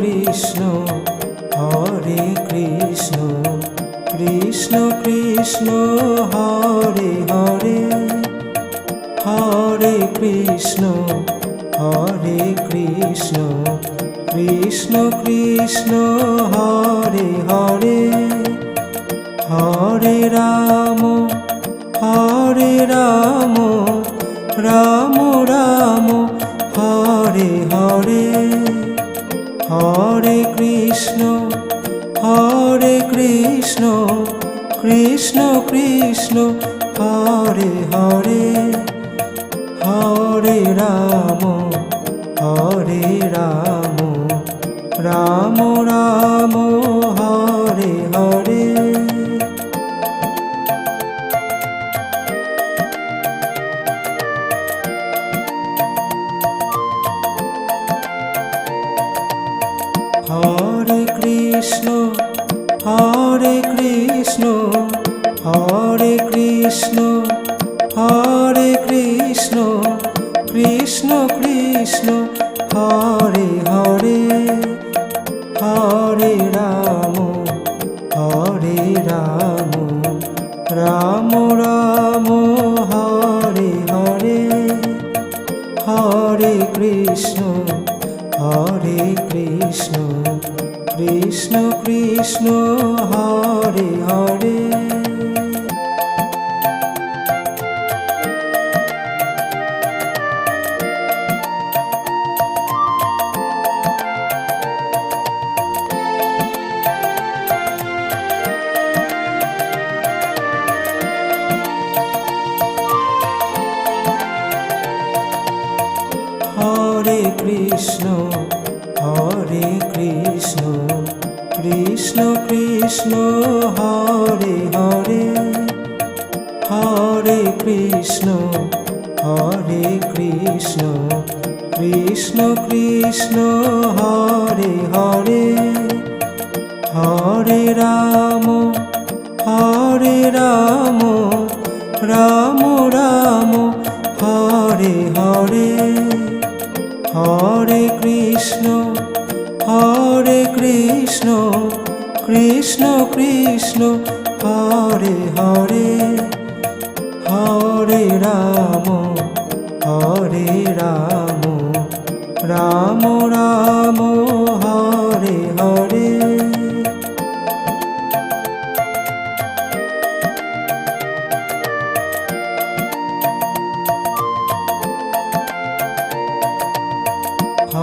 Krishna Hare Krishna Krishna Krishna Hare Hare Hare Krishna Krishna Krishna Hare Hare Hare Ram Ram Ram Hare Hare Hare Krishna Krishna Krishna Hare Hare Hare Ram Ram Ram Hare Hare Hare Krishna Hare Krishna Hare Krishna Hare Krishna Krishna Krishna Hare Hare Hare Ram Ram Ram Hare Hare Hare Krishna Krishna Krishna Hare Hare Hare Krishna Krishna Krishna Hare Hare Hare Krishna Krishna Krishna Hare Hare Hare Ram Ram Ram Hare Hare Hare Krishna Krishna Krishna Hare Hare Hare Ram Ram Ram